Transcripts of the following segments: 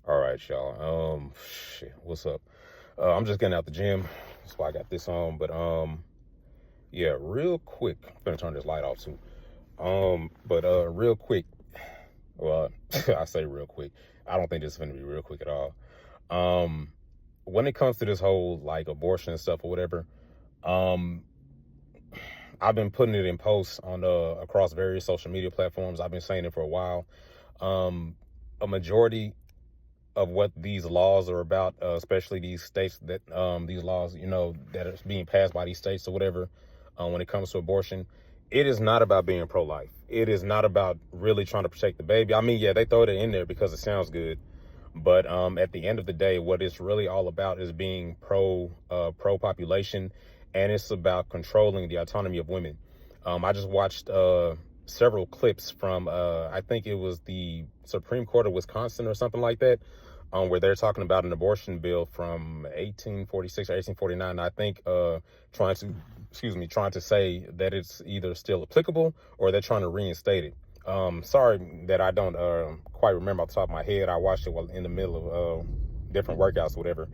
All right, y'all. Shit, what's up? I'm just getting out the gym. That's why I got this on. But yeah, real quick. I'm gonna turn this light off too. But real quick. Well, I say real quick. I don't think this is gonna be real quick at all. Um, when it comes to this whole like abortion and stuff or whatever, um, I've been putting it in posts on across various social media platforms. I've been saying it for a while. A majority of what these laws are about, especially these states that these laws, that are being passed by these states or whatever, when it comes to abortion, it is not about being pro-life. It is not about really trying to protect the baby. I mean, yeah, they throw it in there because it sounds good, but at the end of the day, what it's really all about is being pro population, and it's about controlling the autonomy of women. I just watched several clips from I think it was the Supreme Court of Wisconsin or something like that, where they're talking about an abortion bill from 1846 or 1849. I think trying to say that it's either still applicable or they're trying to reinstate it. Sorry that I don't quite remember off the top of my head. I watched it while in the middle of different workouts or whatever.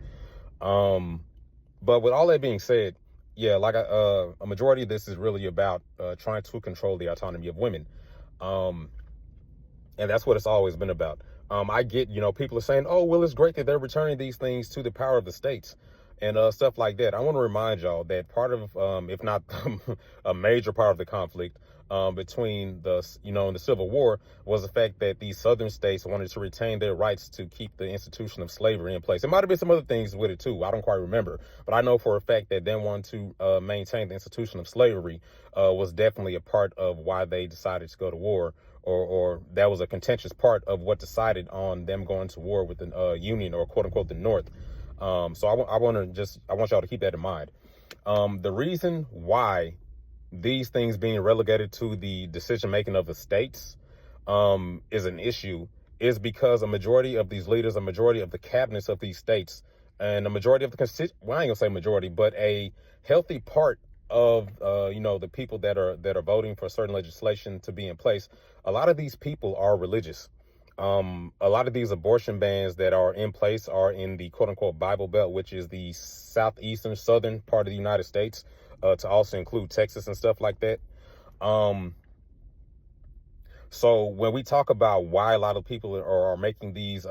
But with all that being said, yeah, like a majority of this is really about trying to control the autonomy of women. And that's what it's always been about. I get, people are saying, oh, well, it's great that they're returning these things to the power of the states and stuff like that. I want to remind y'all that part of, if not a major part of the conflict between in the Civil War was the fact that these southern states wanted to retain their rights to keep the institution of slavery in place. It might have been some other things with it too. I don't quite remember, but I know for a fact that them wanting to maintain the institution of slavery was definitely a part of why they decided to go to war. Or that was a contentious part of what decided on them going to war with the Union, or quote unquote the North. So I want y'all to keep that in mind. The reason why these things being relegated to the decision making of the states is an issue is because a majority of these leaders, a majority of the cabinets of these states, and a majority of the well, I ain't gonna say majority, but a healthy part of the people that are voting for certain legislation to be in place, a lot of these people are religious. A lot of these abortion bans that are in place are in the quote unquote Bible Belt, which is the southeastern southern part of the United States, to also include Texas and stuff like that. So when we talk about why a lot of people are making these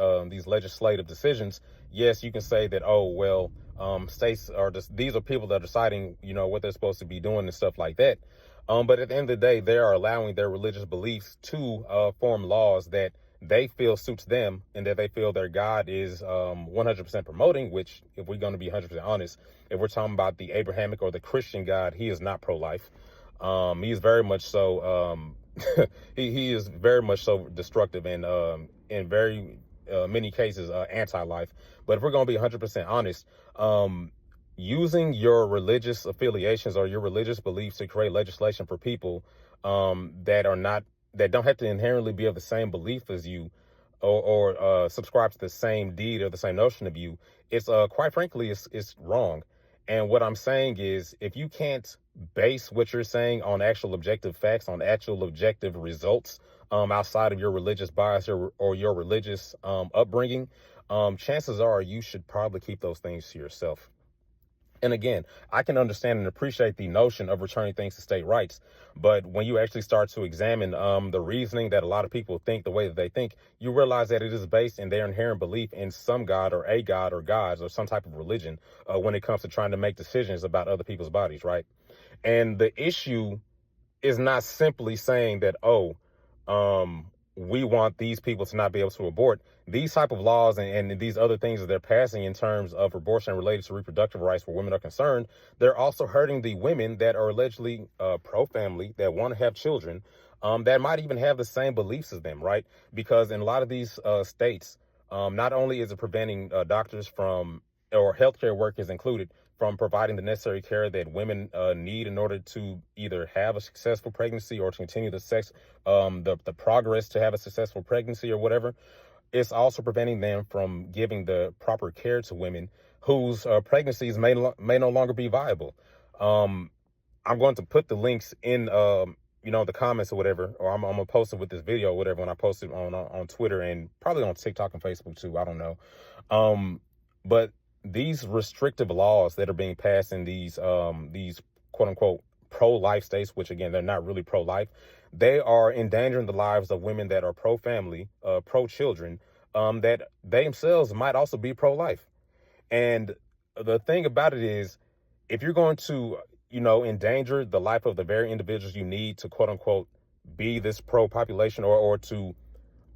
legislative decisions, yes, you can say that, oh, well, states are just, these are people that are deciding, what they're supposed to be doing and stuff like that. But at the end of the day, they are allowing their religious beliefs to form laws that they feel suits them and that they feel their God is 100% promoting, which, if we're going to be 100% honest, if we're talking about the Abrahamic or the Christian God, he is not pro-life. He is very much so, he is very much so destructive and in very many cases anti-life. But if we're going to be 100% honest, using your religious affiliations or your religious beliefs to create legislation for people that don't have to inherently be of the same belief as you, or subscribe to the same deed or the same notion of you, it's quite frankly, it's wrong. And what I'm saying is, if you can't base what you're saying on actual objective facts, on actual objective results, outside of your religious bias or your religious upbringing, chances are you should probably keep those things to yourself. And again, I can understand and appreciate the notion of returning things to state rights. But when you actually start to examine the reasoning that a lot of people think the way that they think, you realize that it is based in their inherent belief in some God or a God or gods or some type of religion when it comes to trying to make decisions about other people's bodies, right? And the issue is not simply saying that, oh, we want these people to not be able to abort. These type of laws and these other things that they're passing in terms of abortion related to reproductive rights where women are concerned, they're also hurting the women that are allegedly pro-family, that want to have children, that might even have the same beliefs as them, right? Because in a lot of these states, not only is it preventing doctors from, or healthcare workers included, from providing the necessary care that women need in order to either have a successful pregnancy or to continue the progress to have a successful pregnancy or whatever. It's also preventing them from giving the proper care to women whose pregnancies may no longer be viable. I'm going to put the links in the comments or whatever, or I'm gonna post it with this video or whatever when I post it on Twitter and probably on TikTok and Facebook too. I don't know. But these restrictive laws that are being passed in these quote unquote pro-life states, which again, they're not really pro-life, they are endangering the lives of women that are pro-family, pro-children, that they themselves might also be pro-life. And the thing about it is, if you're going to, endanger the life of the very individuals you need to quote unquote be this pro-population, or to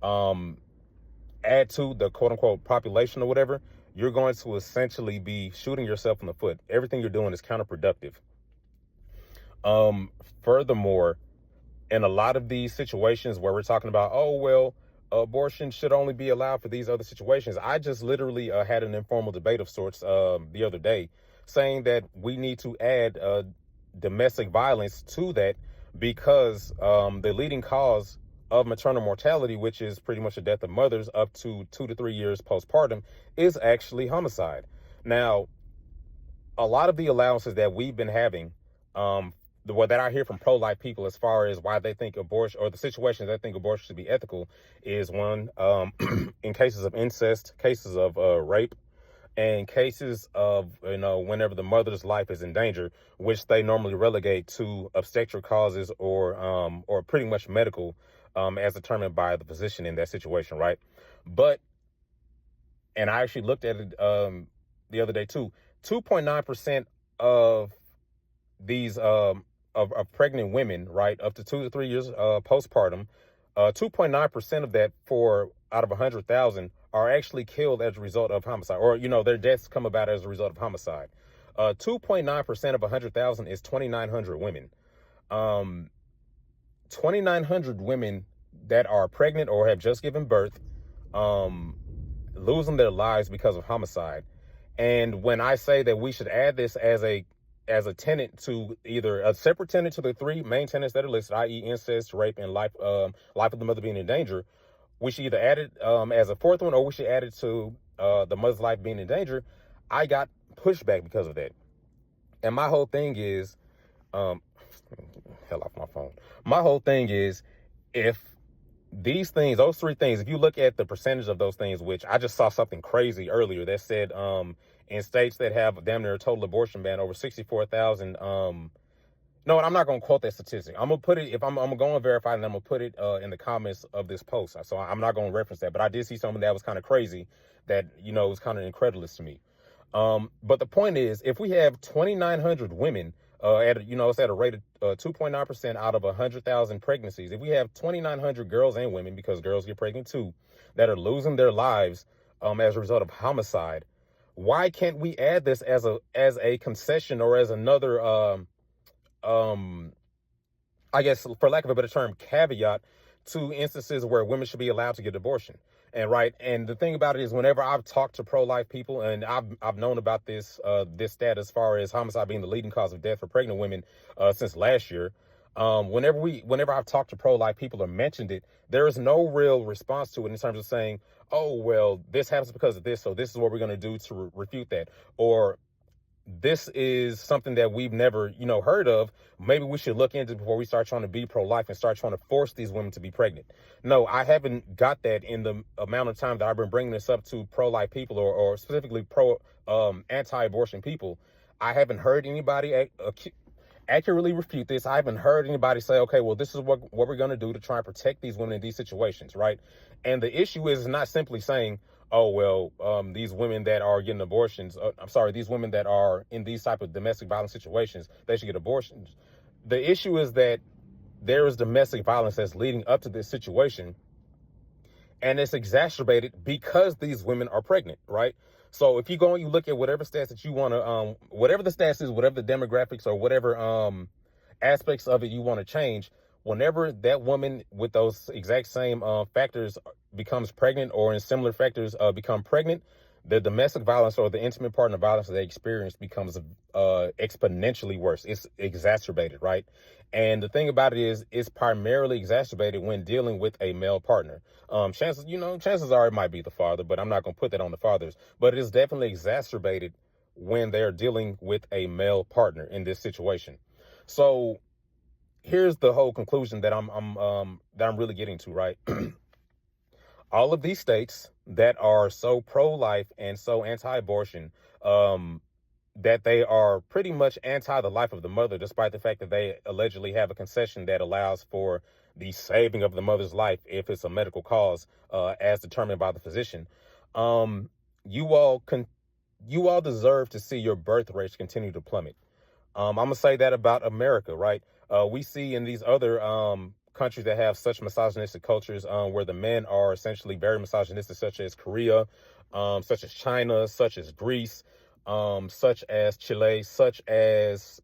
add to the quote unquote population or whatever, you're going to essentially be shooting yourself in the foot. Everything you're doing is counterproductive. Furthermore, in a lot of these situations where we're talking about, oh, well, abortion should only be allowed for these other situations. I just literally had an informal debate of sorts the other day, saying that we need to add domestic violence to that, because the leading cause of maternal mortality, which is pretty much the death of mothers up to 2 to 3 years postpartum, is actually homicide. Now, a lot of the allowances that we've been having, that I hear from pro-life people as far as why they think abortion, or the situations they think abortion should be ethical, is one, in cases of incest, cases of rape, and cases of, whenever the mother's life is in danger, which they normally relegate to obstetric causes, or pretty much medical, as determined by the physician in that situation, right? But, and I actually looked at it the other day too, 2.9% of these of pregnant women, right, up to 2 to 3 years postpartum, 2.9% of that, for out of 100,000, are actually killed as a result of homicide, or their deaths come about as a result of homicide. 2.9% of 100,000 is 2,900 women. 2,900 women that are pregnant or have just given birth, losing their lives because of homicide. And when I say that we should add this as a tenant to, either a separate tenant to the 3 main tenants that are listed, i.e. incest, rape, and life of the mother being in danger, we should either add it as a 4th one, or we should add it to the mother's life being in danger. I got pushback because of that. And my whole thing is, hell off my phone. My whole thing is, if these things, those 3 things, if you look at the percentage of those things, which I just saw something crazy earlier that said, in states that have damn near a total abortion ban, over 64,000. No, I'm not going to quote that statistic. I'm going to put it, if I'm going to verify it, and I'm going to put it in the comments of this post. So I'm not going to reference that, but I did see something that was kind of crazy, that, was kind of incredulous to me. But the point is, if we have 2,900 women, it's at a rate of 2.9% out of 100,000 pregnancies. If we have 2,900 girls and women, because girls get pregnant too, that are losing their lives as a result of homicide, why can't we add this as a concession, or as another, I guess, for lack of a better term, caveat to instances where women should be allowed to get abortion? And the thing about it is, whenever I've talked to pro-life people, and I've known about this stat as far as homicide being the leading cause of death for pregnant women since last year, whenever I've talked to pro-life people or mentioned it, there is no real response to it in terms of saying, oh, well, this happens because of this, so this is what we're going to do to refute that, or this is something that we've never, heard of. Maybe we should look into before we start trying to be pro-life and start trying to force these women to be pregnant. No, I haven't got that in the amount of time that I've been bringing this up to pro-life people, or specifically anti-abortion people. I haven't heard anybody accurately refute this. I haven't heard anybody say, okay, well, this is what we're going to do to try and protect these women in these situations, right? And the issue is not simply saying, oh, well, these women that are getting abortions, these women that are in these type of domestic violence situations, they should get abortions. The issue is that there is domestic violence that's leading up to this situation, and it's exacerbated because these women are pregnant, right? So if you go and you look at whatever stats that you want to, whatever the stats is, whatever the demographics or whatever aspects of it you want to change, whenever that woman with those exact same factors becomes pregnant, or in similar factors become pregnant, the domestic violence or the intimate partner violence that they experience becomes exponentially worse. It's exacerbated, right? And the thing about it is, it's primarily exacerbated when dealing with a male partner. Chances are it might be the father, but I'm not going to put that on the fathers. But it is definitely exacerbated when they're dealing with a male partner in this situation. So here's the whole conclusion that I'm really getting to, right? All of these states that are so pro-life and so anti-abortion, um, that they are pretty much anti the life of the mother, despite the fact that they allegedly have a concession that allows for the saving of the mother's life if it's a medical cause, as determined by the physician. Um, you all you all deserve to see your birth rates continue to plummet. I'm gonna say that about America, right? We see in these other countries that have such misogynistic cultures, where the men are essentially very misogynistic, such as Korea, such as China, such as Greece, such as Chile, such as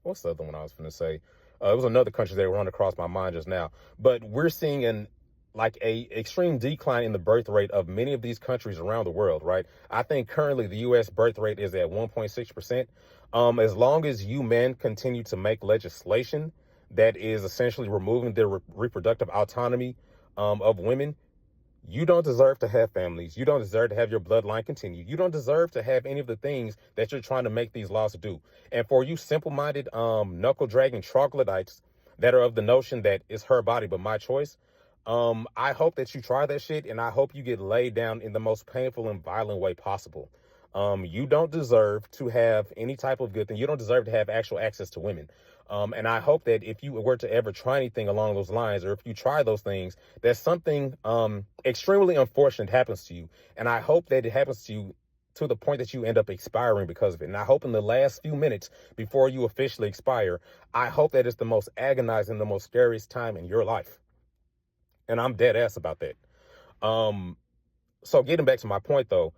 what's the other one I was going to say? It was another country that run across my mind just now. But we're seeing a extreme decline in the birth rate of many of these countries around the world, right? I think currently the U.S. birth rate is at 1.6%. As long as you men continue to make legislation that is essentially removing the reproductive autonomy of women, you don't deserve to have families. You don't deserve to have your bloodline continue. You don't deserve to have any of the things that you're trying to make these laws do. And for you simple-minded, knuckle-dragging troglodytes that are of the notion that it's her body but my choice, I hope that you try that shit, and I hope you get laid down in the most painful and violent way possible. You don't deserve to have any type of good thing. You don't deserve to have actual access to women. And I hope that if you were to ever try anything along those lines, or if you try those things, that something extremely unfortunate happens to you. And I hope that it happens to you to the point that you end up expiring because of it. And I hope in the last few minutes before you officially expire, I hope that it's the most agonizing, the most scariest time in your life. And I'm dead ass about that. So getting back to my point though,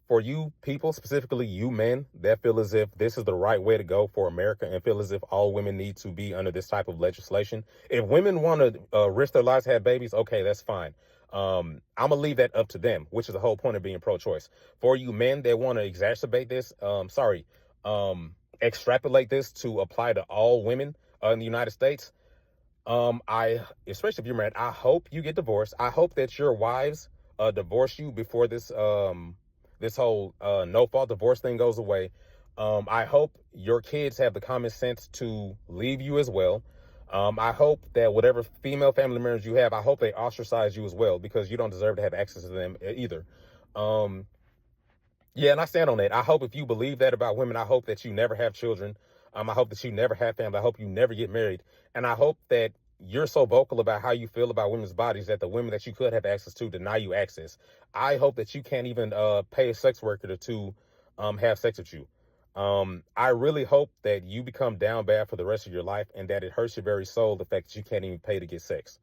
for you people, specifically you men that feel as if this is the right way to go for America and feel as if all women need to be under this type of legislation. If women want to risk their lives to have babies, okay, that's fine. I'm gonna leave that up to them, which is the whole point of being pro-choice. For you men that want to exacerbate this, extrapolate this to apply to all women in the United States, especially if you're married, I hope you get divorced. I hope that your wives divorce you before this whole no fault divorce thing goes away. I hope your kids have the common sense to leave you as well. I hope that whatever female family members you have, I hope they ostracize you as well, because you don't deserve to have access to them either. Yeah, and I stand on that. I hope if you believe that about women, I hope that you never have children. I hope that you never have family. I hope you never get married. And I hope that you're so vocal about how you feel about women's bodies that the women that you could have access to deny you access. I hope that you can't even pay a sex worker to have sex with you. I really hope that you become down bad for the rest of your life and that it hurts your very soul, the fact that you can't even pay to get sex.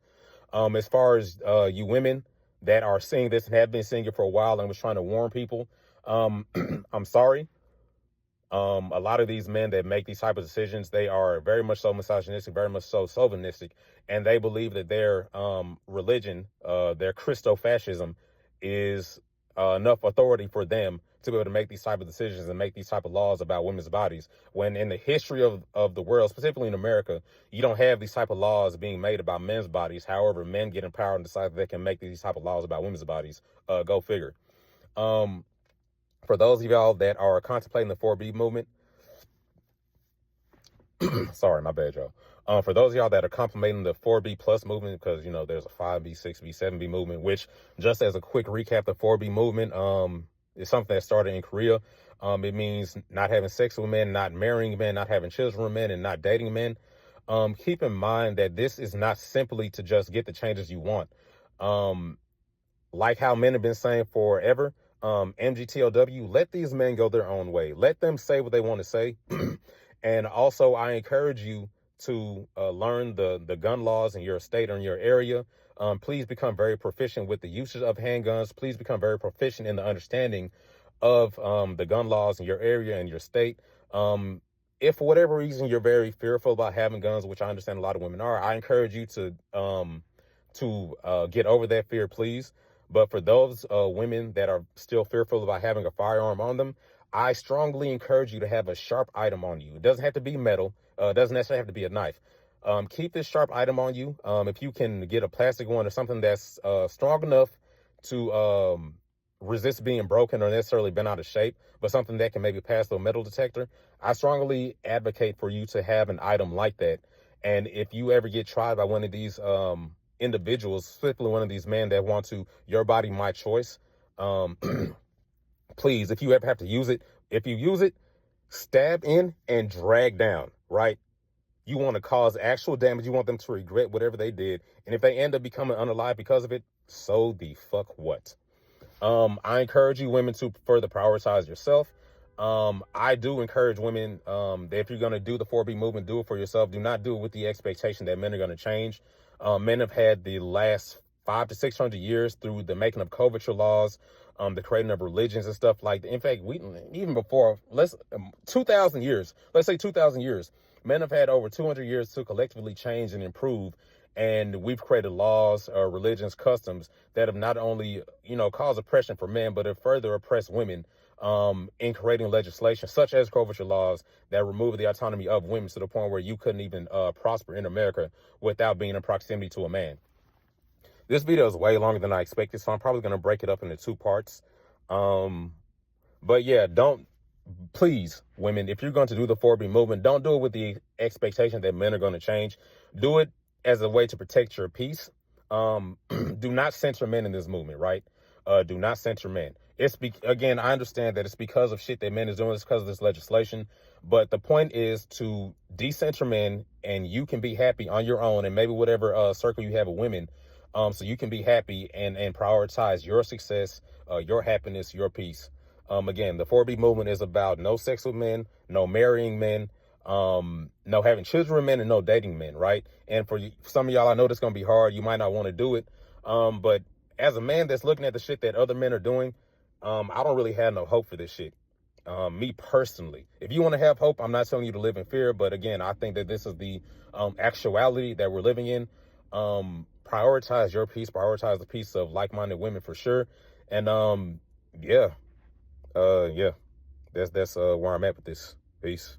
As far as you women that are seeing this and have been seeing it for a while and was trying to warn people, I'm sorry. A lot of these men that make these type of decisions, they are very much so misogynistic, very much so chauvinistic, and they believe that their religion, their Christo-fascism, is enough authority for them to be able to make these type of decisions and make these type of laws about women's bodies. When in the history of the world, specifically in America, you don't have these type of laws being made about men's bodies. However, men get empowered and decide that they can make these type of laws about women's bodies. Go figure. For those of y'all that are contemplating the 4B movement, sorry, my bad, y'all. For those of y'all that are contemplating the 4B plus movement, because, you know, there's a 5B, 6B, 7B movement, which, just as a quick recap, the 4B movement is something that started in Korea. It means not having sex with men, not marrying men, not having children with men, and not dating men. Keep in mind that this is not simply to just get the changes you want. Like how men have been saying forever, MGTOW, let these men go their own way. Let them say what they want to say. And also, I encourage you to learn the gun laws in your state or in your area. Please become very proficient with the usage of handguns. Please become very proficient in the understanding of the gun laws in your area and your state. If for whatever reason you're very fearful about having guns, which I understand a lot of women are, I encourage you to get over that fear, please. But for those women that are still fearful about having a firearm on them, I strongly encourage you to have a sharp item on you. It doesn't have to be metal. It doesn't necessarily have to be a knife. Keep this sharp item on you. If you can get a plastic one or something that's strong enough to resist being broken or necessarily been out of shape, but something that can maybe pass through a metal detector, I strongly advocate for you to have an item like that. And if you ever get tried by one of these individuals, specifically one of these men that want to, your body, my choice, um, please, if you ever have to use it, if you use it, stab in and drag down, right? You want to cause actual damage. You want them to regret whatever they did. And if they end up becoming unalive because of it, so the fuck what? I encourage you women to further prioritize yourself. I do encourage women that if you're going to do the 4B movement, do it for yourself. Do not do it with the expectation that men are going to change. Men have had the last 500 to 600 years through the making of coverture laws, the creating of religions and stuff like that. In fact, we even before 2,000 years, let's say 2,000 years, men have had over 200 years to collectively change and improve. And we've created laws, religions, customs that have not only, caused oppression for men, but have further oppressed women in creating legislation such as coverture laws that remove the autonomy of women to the point where you couldn't even prosper in America without being in proximity to a man. This video is way longer than I expected, so I'm probably going to break it up into 2 parts. But yeah, please, women, if you're going to do the 4B movement, don't do it with the expectation that men are going to change. Do it as a way to protect your peace. Do not censor men in this movement, right? Do not censor men. Again, I understand that it's because of shit that men is doing. It's because of this legislation. But the point is to decensor men, and you can be happy on your own, and maybe whatever circle you have of women, so you can be happy and prioritize your success, your happiness, your peace. Again, the 4B movement is about no sex with men, no marrying men, no having children with men, and no dating men, right? And for some of y'all, I know this is going to be hard. You might not want to do it. But as a man that's looking at the shit that other men are doing, I don't really have no hope for this shit. Me personally, if you want to have hope, I'm not telling you to live in fear. But again, I think that this is the actuality that we're living in. Prioritize your peace, prioritize the peace of like-minded women for sure. And yeah, that's where I'm at with this. Peace.